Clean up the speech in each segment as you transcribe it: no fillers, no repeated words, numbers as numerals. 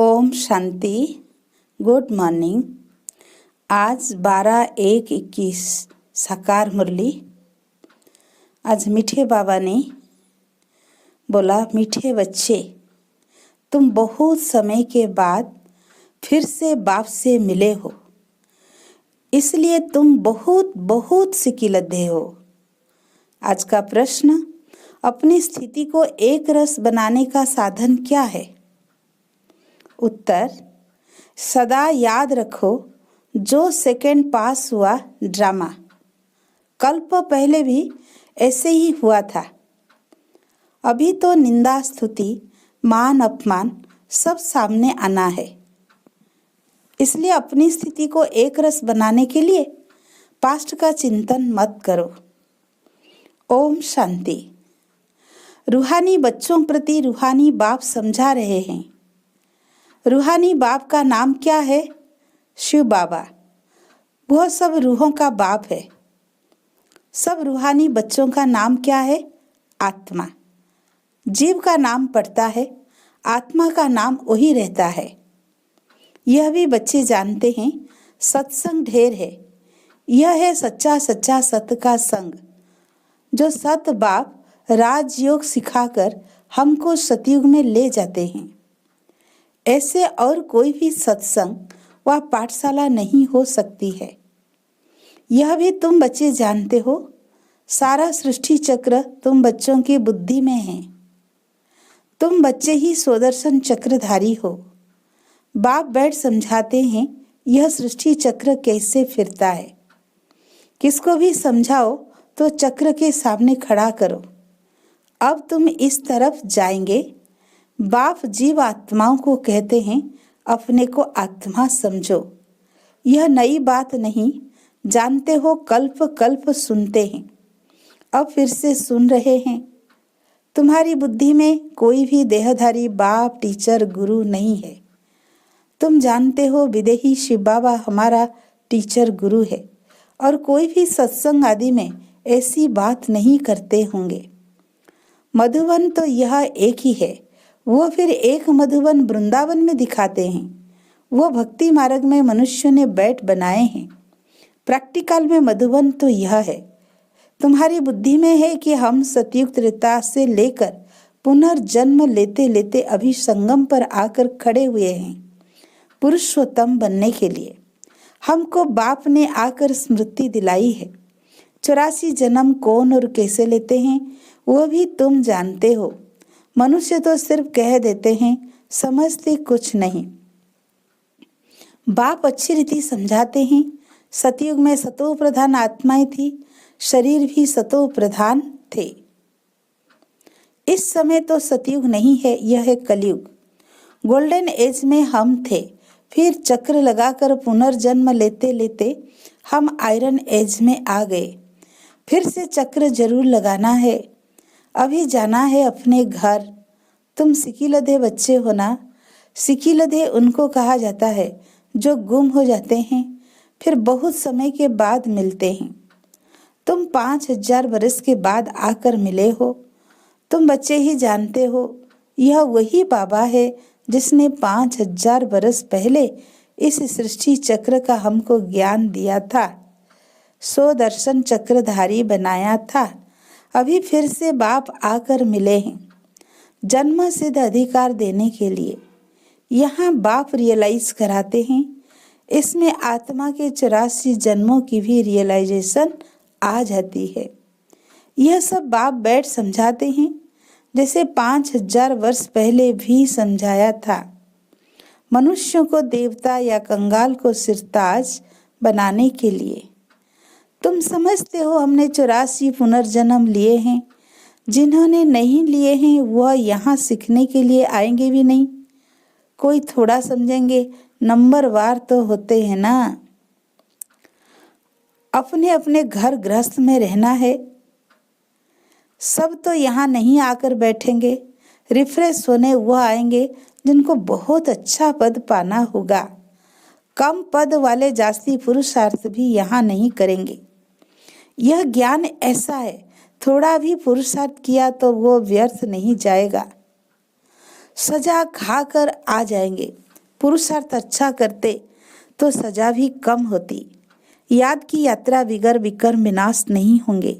Om Shanti. Good morning. आज 12/1/21 साकार मुरली। आज मीठे बाबा ने बोला, मीठे बच्चे, तुम बहुत समय के बाद फिर से बाप से मिले हो, इसलिए तुम बहुत बहुत सिकिलद्धे हो। आज का प्रश्न, अपनी स्थिति को एक रस बनाने का साधन क्या है? उत्तर, सदा याद रखो, जो सेकंड पास हुआ ड्रामा कल्प पहले भी ऐसे ही हुआ था। अभी तो निंदा, स्तुति, मान अपमान सब सामने आना है। इसलिए अपनी स्थिति को एक रस बनाने के लिए पास्ट का चिंतन मत करो। ओम शांति। रूहानी बच्चों प्रति रूहानी बाप समझा रहे हैं। रूहानी बाप का नाम क्या है? शिव बाबा। वह सब रूहों का बाप है। सब रूहानी बच्चों का नाम क्या है? आत्मा। जीव का नाम पड़ता है, आत्मा का नाम वही रहता है। यह भी बच्चे जानते हैं, सत्संग ढेर है। यह है सच्चा सच्चा सत का संग, जो सत बाप राजयोग सिखाकर हमको सतयुग में ले जाते हैं। ऐसे और कोई भी सत्संग व पाठशाला नहीं हो सकती है। यह भी तुम बच्चे जानते हो, सारा सृष्टि चक्र तुम बच्चों की बुद्धि में है। तुम बच्चे ही सुदर्शन चक्रधारी हो। बाप बैठ समझाते हैं, यह सृष्टि चक्र कैसे फिरता है। किसको भी समझाओ तो चक्र के सामने खड़ा करो। अब तुम इस तरफ जाएंगे। बाप जीव आत्माओं को कहते हैं, अपने को आत्मा समझो। यह नई बात नहीं, जानते हो, कल्प कल्प सुनते हैं, अब फिर से सुन रहे हैं। तुम्हारी बुद्धि में कोई भी देहधारी बाप, टीचर, गुरु नहीं है। तुम जानते हो, विदेही शिव बाबा हमारा टीचर, गुरु है, और कोई भी सत्संग आदि में ऐसी बात नहीं करते होंगे। मधुबन तो यह एक ही है। वो फिर एक मधुबन वृंदावन में दिखाते हैं। वो भक्ति मार्ग में मनुष्य ने बैठ बनाए हैं। प्रैक्टिकल में मधुबन तो यह है। तुम्हारी बुद्धि में है कि हम सतयुग त्रेता से लेकर पुनर्जन्म लेते लेते अभी संगम पर आकर खड़े हुए हैं, पुरुषोत्तम बनने के लिए। हमको बाप ने आकर स्मृति दिलाई है। 84 जन्म कौन और कैसे लेते हैं, वो भी तुम जानते हो। मनुष्य तो सिर्फ कह देते हैं, समझते कुछ नहीं। बाप अच्छी रीति समझाते हैं। सतयुग में सतो प्रधान आत्माएं थी, शरीर भी सतो प्रधान थे। इस समय तो सतयुग नहीं है, यह है कलयुग। गोल्डन एज में हम थे, फिर चक्र लगाकर पुनर्जन्म लेते लेते हम आयरन एज में आ गए। फिर से चक्र जरूर लगाना है। अभी जाना है अपने घर। तुम सिकिलधे बच्चे हो ना। सिकिलधे उनको कहा जाता है जो गुम हो जाते हैं, फिर बहुत समय के बाद मिलते हैं। तुम 5000 वर्ष के बाद आकर मिले हो। तुम बच्चे ही जानते हो, यह वही बाबा है जिसने 5000 वर्ष पहले इस सृष्टि चक्र का हमको ज्ञान दिया था, सुदर्शन चक्रधारी बनाया था। अभी फिर से बाप आकर मिले हैं, जन्म सिद्ध अधिकार देने के लिए। यहाँ बाप रियलाइज कराते हैं, इसमें आत्मा के 84 जन्मों की भी रियलाइजेशन आ जाती है। यह सब बाप बैठ समझाते हैं, जैसे 5000 वर्ष पहले भी समझाया था। मनुष्यों को देवता या कंगाल को सिरताज बनाने के लिए। तुम समझते हो, हमने 84 पुनर्जन्म लिए हैं। जिन्होंने नहीं लिए हैं वह यहाँ सीखने के लिए आएंगे भी नहीं। कोई थोड़ा समझेंगे, नंबर वार तो होते हैं ना। अपने अपने घर गृहस्थ में रहना है। सब तो यहाँ नहीं आकर बैठेंगे। रिफ्रेश होने वह आएंगे जिनको बहुत अच्छा पद पाना होगा। कम पद वाले जास्ती पुरुषार्थ भी यहाँ नहीं करेंगे। यह ज्ञान ऐसा है, थोड़ा भी पुरुषार्थ किया तो वो व्यर्थ नहीं जाएगा। सजा खाकर आ जाएंगे। पुरुषार्थ अच्छा करते तो सजा भी कम होती। याद की यात्रा बिगर विक्रम विनाश नहीं होंगे।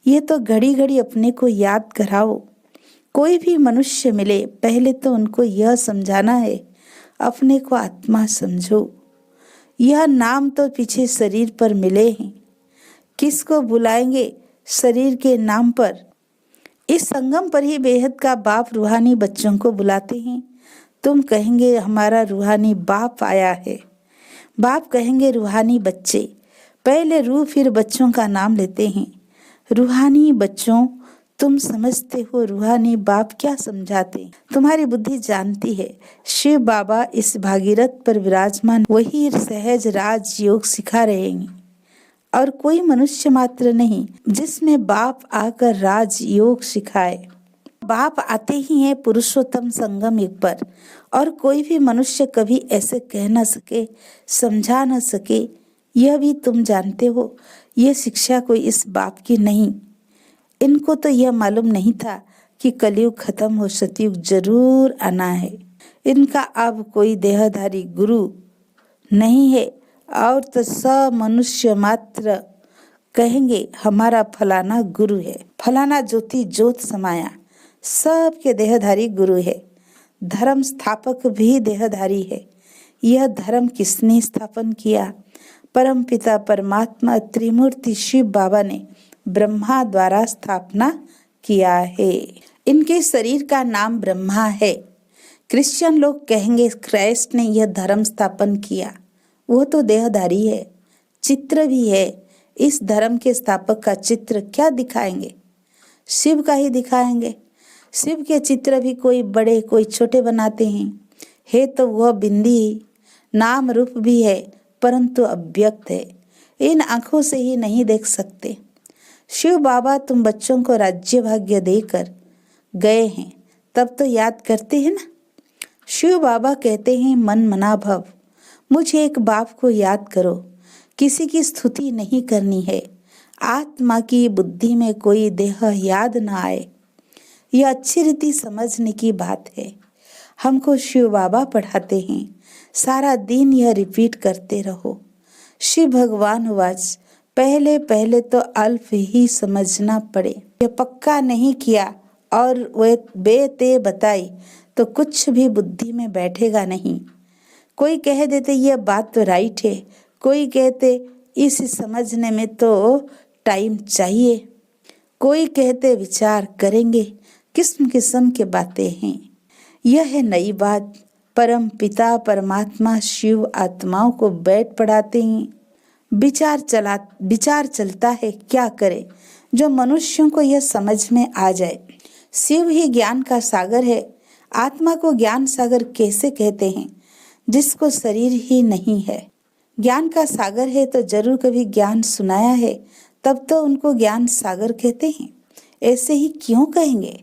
ये तो घड़ी घड़ी अपने को याद कराओ। कोई भी मनुष्य मिले पहले तो उनको यह समझाना है, अपने को आत्मा समझो। यह नाम तो पीछे शरीर पर मिले हैं, किसको बुलाएंगे शरीर के नाम पर। इस संगम पर ही बेहद का बाप रूहानी बच्चों को बुलाते हैं। तुम कहेंगे हमारा रूहानी बाप आया है। बाप कहेंगे रूहानी बच्चे। पहले रूह फिर बच्चों का नाम लेते हैं। रूहानी बच्चों, तुम समझते हो रूहानी बाप क्या समझाते? तुम्हारी बुद्धि जानती है शिव बाबा इस भागीरथ पर विराजमान वही सहज राज योग सिखा रहे हैं, और कोई मनुष्य मात्र नहीं जिसमें बाप आकर राज योग सिखाए। बाप आते ही हैं पुरुषोत्तम संगम युग पर, और कोई भी मनुष्य कभी ऐसे कह न सके, समझा न सके। यह भी तुम जानते हो, यह शिक्षा कोई इस बाप की नहीं। इनको तो यह मालूम नहीं था कि कलयुग खत्म हो सतयुग जरूर आना है। इनका अब कोई देहधारी गुरु नहीं है, और तो सब मनुष्य मात्र कहेंगे हमारा फलाना गुरु है, फलाना ज्योति ज्योत समाया। सबके देहधारी गुरु है। धर्म स्थापक भी देहधारी है। यह धर्म किसने स्थापन किया? परमपिता परमात्मा त्रिमूर्ति शिव बाबा ने ब्रह्मा द्वारा स्थापना किया है। इनके शरीर का नाम ब्रह्मा है। क्रिश्चियन लोग कहेंगे क्राइस्ट ने यह धर्म स्थापन किया। वो तो देहधारी है, चित्र भी है। इस धर्म के स्थापक का चित्र क्या दिखाएंगे? शिव का ही दिखाएंगे। शिव के चित्र भी कोई बड़े कोई छोटे बनाते हैं। है तो वह बिंदी ही, नाम रूप भी है, परंतु अव्यक्त है। इन आंखों से ही नहीं देख सकते। शिव बाबा तुम बच्चों को राज्य भाग्य देकर गए हैं, तब तो याद करते हैं ना। शिव बाबा कहते हैं मन मना भव, मुझे एक बाप को याद करो। किसी की स्तुति नहीं करनी है। आत्मा की बुद्धि में कोई देह याद न आए। यह अच्छी रीति समझने की बात है। हमको शिव बाबा पढ़ाते हैं, सारा दिन यह रिपीट करते रहो। शिव भगवान वाच, पहले पहले तो अल्प ही समझना पड़े। यह पक्का नहीं किया और वे बेते बताई तो कुछ भी बुद्धि में बैठेगा नहीं। कोई कह देते यह बात तो राइट है, कोई कहते इसे समझने में तो टाइम चाहिए, कोई कहते विचार करेंगे। किस्म किस्म के बातें हैं। यह है नई बात। परम पिता परमात्मा शिव आत्माओं को बैठ पढ़ाते हैं। विचार चलता है, क्या करे जो मनुष्यों को यह समझ में आ जाए। शिव ही ज्ञान का सागर है। आत्मा को ज्ञान सागर कैसे कहते हैं जिसको शरीर ही नहीं है? ज्ञान का सागर है तो जरूर कभी ज्ञान सुनाया है, तब तो उनको ज्ञान सागर कहते हैं। ऐसे ही क्यों कहेंगे?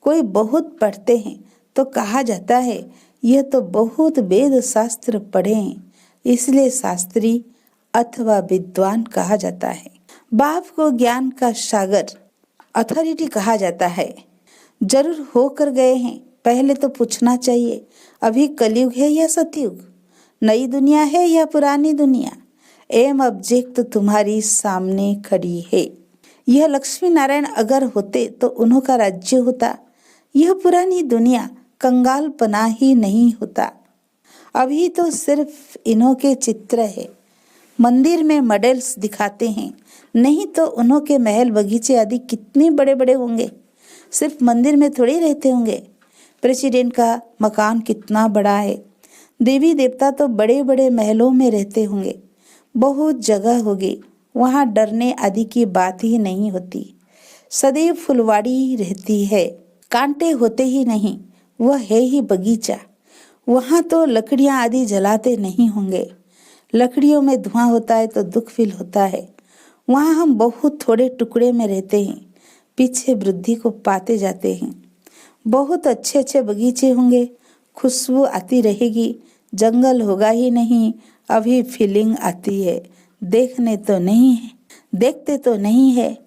कोई बहुत पढ़ते हैं तो कहा जाता है यह तो बहुत वेद शास्त्र पढ़े हैं, इसलिए शास्त्री अथवा विद्वान कहा जाता है। बाप को ज्ञान का सागर अथॉरिटी कहा जाता है। जरूर होकर गए हैं, पहले तो पूछना चाहिए अभी कलयुग है या सतयुग, नई दुनिया है या पुरानी दुनिया। एम ऑब्जेक्ट तुम्हारी सामने खड़ी है। यह लक्ष्मी नारायण अगर होते तो उन्हों का राज्य होता। यह पुरानी दुनिया कंगाल पना ही नहीं होता। अभी तो सिर्फ इन्हों के चित्र है, मंदिर में मॉडल्स दिखाते हैं, नहीं तो उन्हों के महल बगीचे आदि कितने बड़े बड़े होंगे। सिर्फ मंदिर में थोड़ी रहते होंगे। प्रेसिडेंट का मकान कितना बड़ा है। देवी देवता तो बड़े बड़े महलों में रहते होंगे। बहुत जगह होगी, वहाँ डरने आदि की बात ही नहीं होती। सदैव फुलवाड़ी रहती है, कांटे होते ही नहीं, वह है ही बगीचा। वहाँ तो लकड़ियाँ आदि जलाते नहीं होंगे। लकड़ियों में धुआं होता है तो दुख फील होता है। वहाँ हम बहुत थोड़े टुकड़े में रहते हैं, पीछे वृद्धि को पाते जाते हैं। बहुत अच्छे अच्छे बगीचे होंगे, खुशबू आती रहेगी। जंगल होगा ही नहीं, अभी फीलिंग आती है। देखने तो नहीं है, देखते तो नहीं है।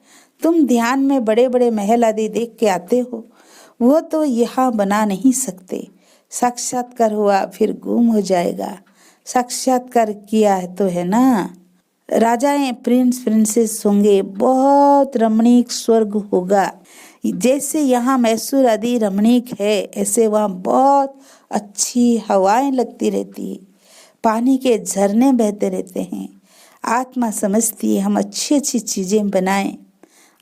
तुम ध्यान में बड़े बड़े महल आदि देख के आते हो, वो तो यहाँ बना नहीं सकते। साक्षात्कार हुआ फिर गुम हो जाएगा। साक्षात्कार किया है तो है ना। राजाएं प्रिंस प्रिंसेस होंगे, बहुत रमणीक स्वर्ग होगा। जैसे यहाँ मैसूर आदि रमणीक है, ऐसे वहाँ बहुत अच्छी हवाएं लगती रहती है, पानी के झरने बहते रहते हैं। आत्मा समझती है हम अच्छी अच्छी चीजें बनाएं।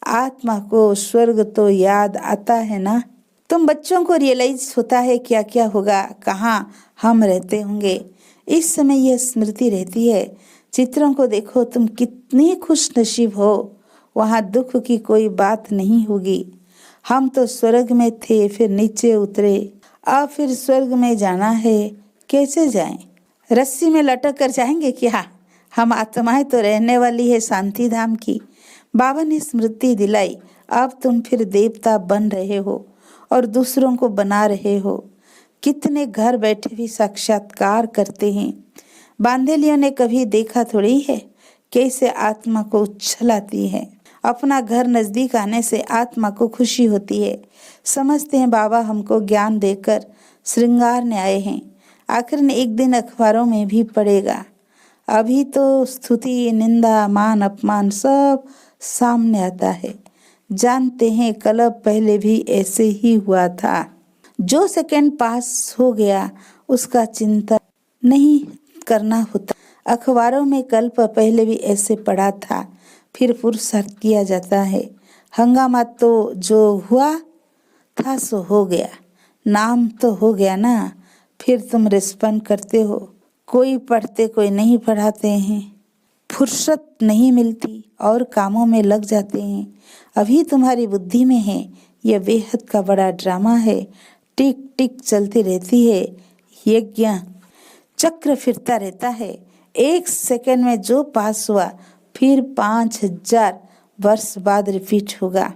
आत्मा को स्वर्ग तो याद आता है ना। तुम बच्चों को रियलाइज होता है क्या क्या होगा, कहाँ हम रहते होंगे। इस समय यह स्मृति रहती है। चित्रों को देखो, तुम कितनी खुश नसीब हो, वहाँ दुख की कोई बात नहीं होगी। हम तो स्वर्ग में थे, फिर नीचे उतरे, अब फिर स्वर्ग में जाना है, कैसे जाएं? रस्सी में लटक कर जाएंगे क्या? हम आत्माएं तो रहने वाली है शांति धाम की। बाबा ने स्मृति दिलाई, अब तुम फिर देवता बन रहे हो और दूसरों को बना रहे हो। कितने घर बैठे भी साक्षात्कार करते हैं। बांधेलियों ने कभी देखा थोड़ी है कैसे आत्मा को उछलाती है। अपना घर नजदीक आने से आत्मा को खुशी होती है। समझते हैं बाबा हमको ज्ञान देकर श्रृंगारने आए हैं। आखिर ने एक दिन अखबारों में भी पड़ेगा। अभी तो स्तुति, निंदा, मान, अपमान सब सामने आता है। जानते हैं कल पहले भी ऐसे ही हुआ था। जो सेकंड पास हो गया उसका चिंता नहीं करना होता। अखबारों में कल पहले भी ऐसे पड़ा था, फिर पुरुषार्थ किया जाता है। हंगामा तो जो हुआ था सो हो गया, नाम तो हो गया ना। फिर तुम रिस्पॉन्ड करते हो। कोई पढ़ते कोई नहीं पढ़ाते हैं। फुर्सत नहीं मिलती और कामों में लग जाते हैं। अभी तुम्हारी बुद्धि में है, यह बेहद का बड़ा ड्रामा है। टिक टिक चलती रहती है, यज्ञ चक्र फिरता रहता है। एक सेकंड में जो पास हुआ फिर 5000 वर्ष बाद रिपीट होगा।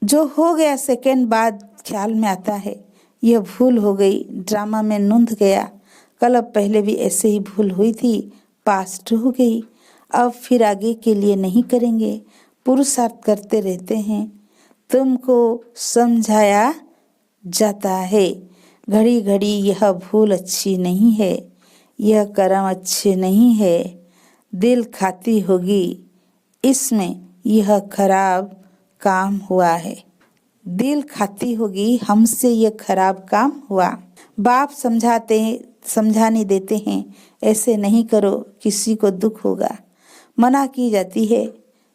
जो हो गया सेकंड बाद ख्याल में आता है, यह भूल हो गई, ड्रामा में नूंद गया। कल पहले भी ऐसे ही भूल हुई थी, पास्ट हो गई। अब फिर आगे के लिए नहीं करेंगे, पुरुषार्थ करते रहते हैं। तुमको समझाया जाता है घड़ी घड़ी यह भूल अच्छी नहीं है, यह कर्म अच्छे नहीं है, दिल खाती होगी, इसमें यह खराब काम हुआ है। दिल खाती होगी, हमसे यह खराब काम हुआ। बाप समझाने देते हैं, ऐसे नहीं करो, किसी को दुख होगा। मना की जाती है,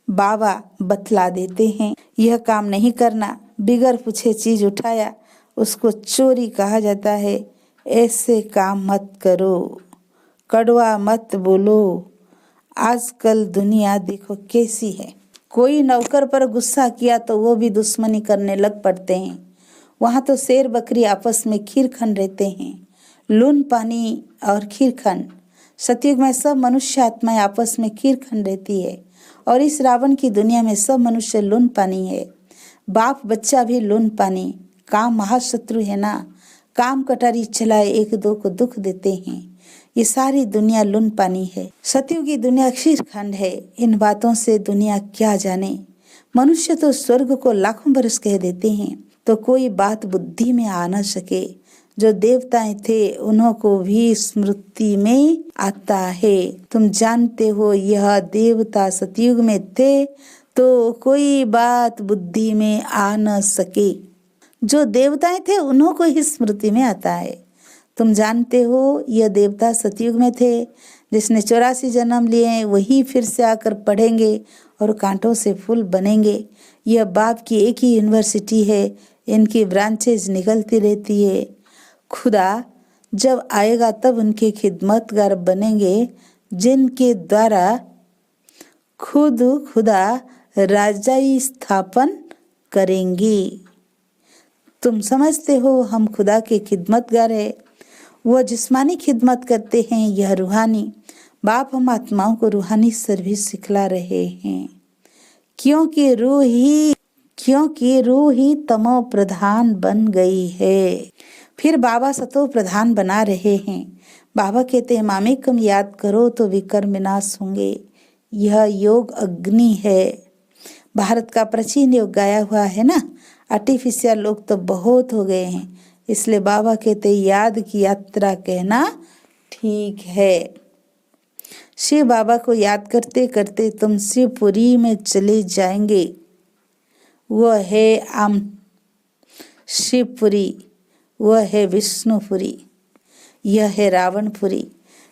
बाबा बतला देते हैं, यह काम नहीं करना। बिगर पूछे चीज उठाया, उसको चोरी कहा जाता है। ऐसे काम मत करो, कड़वा मत बोलो। आजकल दुनिया देखो कैसी है। कोई नौकर पर गुस्सा किया तो वो भी दुश्मनी करने लग पड़ते हैं। वहाँ तो शेर बकरी आपस में खीर खन रहते हैं, लून पानी और खीर खन। सतयुग में सब मनुष्य आत्माएं आपस में खीर खन रहती है, और इस रावण की दुनिया में सब मनुष्य लून पानी है। बाप बच्चा भी लून पानी। काम महाशत्रु है ना। काम कटारी चलाए एक दो को दुख देते हैं। ये सारी दुनिया लून पानी है। सतयुग की दुनिया खीर खंड है। इन बातों से दुनिया क्या जाने। मनुष्य तो स्वर्ग को लाखों बरस कह देते हैं, तो कोई बात बुद्धि में आ न सके। जो देवताएं थे उन्हों को भी स्मृति में आता है। तुम जानते हो यह देवता सतयुग में थे तो कोई बात बुद्धि में आ न सके। जो देवताएं थे उन्हों को ही स्मृति में आता है। तुम जानते हो यह देवता सतयुग में थे। जिसने 84 जन्म लिए वही फिर से आकर पढ़ेंगे और कांटों से फूल बनेंगे। यह बाप की एक ही यूनिवर्सिटी है, इनकी ब्रांचेज निकलती रहती है। खुदा जब आएगा तब उनके खिदमतगार बनेंगे, जिनके द्वारा खुद खुदा राजाई स्थापन करेंगे। तुम समझते हो हम खुदा के खिदमतगार है। वह जिस्मानी खिदमत करते हैं, यह रूहानी। बाप हम आत्माओं को रूहानी सर्विस सिखला रहे हैं, क्योंकि रूह ही तमो प्रधान बन गई है। फिर बाबा सतो प्रधान बना रहे हैं। बाबा कहते हैं मामेकम याद करो तो विकर्म विनाश होंगे। यह योग अग्नि है। भारत का प्राचीन योग गाया हुआ है ना। आर्टिफिशियल लोग तो बहुत हो गए हैं, इसलिए बाबा कहते याद की यात्रा कहना ठीक है। शिव बाबा को याद करते करते तुम शिवपुरी में चले जाएंगे। वह है शिवपुरी, वह है विष्णुपुरी, यह है रावणपुरी।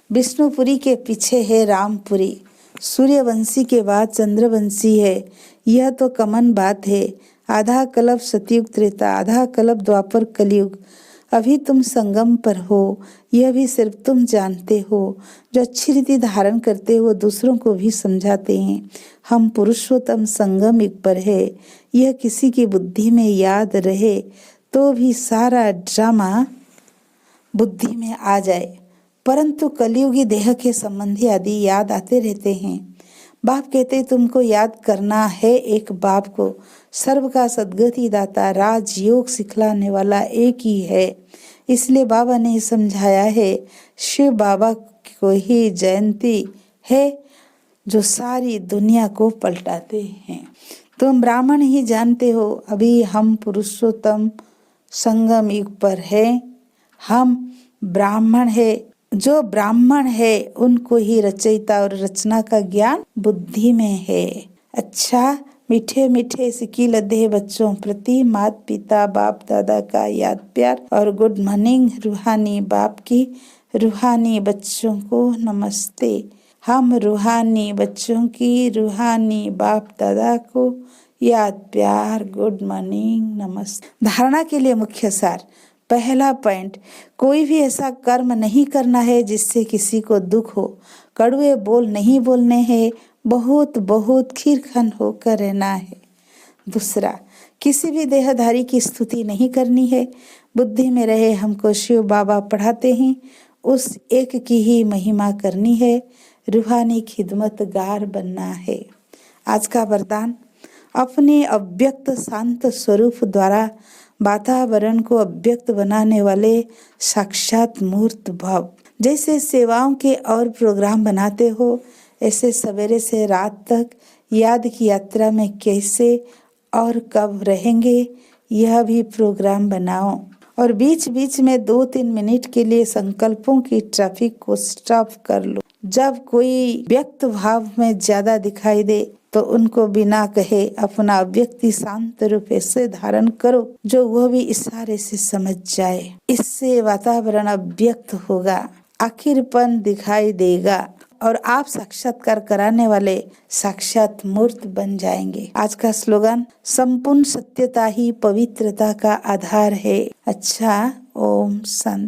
विष्णुपुरी के पीछे है रामपुरी। सूर्यवंशी के बाद चंद्रवंशी है। यह तो कमन बात है। आधा कल्प सतयुग त्रेता, आधा कल्प द्वापर कलयुग। अभी तुम संगम पर हो, यह भी सिर्फ तुम जानते हो। जो अच्छी रीति धारण करते हो दूसरों को भी समझाते हैं। हम पुरुषोत्तम संगम युग पर है। यह किसी की बुद्धि में याद रहे तो भी सारा ड्रामा बुद्धि में आ जाए, परंतु कलयुगी देह के संबंधी आदि याद आते रहते हैं। बाप कहते तुमको याद करना है एक बाप को, सर्व का सद्गति दाता राजयोग सिखलाने वाला एक ही है। इसलिए बाबा ने समझाया है शिव बाबा को ही जयंती है जो सारी दुनिया को पलटाते हैं। तुम ब्राह्मण ही जानते हो, अभी हम पुरुषोत्तम संगम युग पर है। हम ब्राह्मण है, जो ब्राह्मण है उनको ही रचयिता और रचना का ज्ञान बुद्धि में है। अच्छा, मीठे मीठे सिकी लदे बच्चों प्रति माता पिता बाप दादा का याद प्यार और गुड मॉर्निंग। रूहानी बाप की रूहानी बच्चों को नमस्ते। हम रूहानी बच्चों की रूहानी बाप दादा को याद प्यार गुड मॉर्निंग नमस्ते। धारणा के लिए मुख्य सार। पहला पॉइंट, कोई भी ऐसा कर्म नहीं करना है जिससे किसी को दुख हो। कड़वे बोल नहीं बोलने हैं, बहुत बहुत खीरखन होकर रहना है। दूसरा, किसी भी देहधारी की स्तुति नहीं करनी है। बुद्धि में रहे हमको शिव बाबा पढ़ाते हैं, उस एक की ही महिमा करनी है। रूहानी खिदमतगार बनना है। आज का वरदान, अपने अव्यक्त शांत स्वरूप द्वारा वातावरण को अव्यक्त बनाने वाले साक्षात मूर्त भव। जैसे सेवाओं के और प्रोग्राम बनाते हो, ऐसे सवेरे से रात तक याद की यात्रा में कैसे और कब रहेंगे यह भी प्रोग्राम बनाओ। और बीच बीच में 2-3 मिनट के लिए संकल्पों की ट्रैफिक को स्टॉप कर लो। जब कोई व्यक्त भाव में ज्यादा दिखाई दे तो उनको बिना कहे अपना व्यक्ति शांत रूप से धारण करो जो वह भी इशारे से समझ जाए। इससे वातावरण अव्यक्त होगा, आखिरपन दिखाई देगा और आप साक्षात्कार कराने वाले साक्षात मूर्त बन जाएंगे। आज का स्लोगन, संपूर्ण सत्यता ही पवित्रता का आधार है। अच्छा, ओम शांति।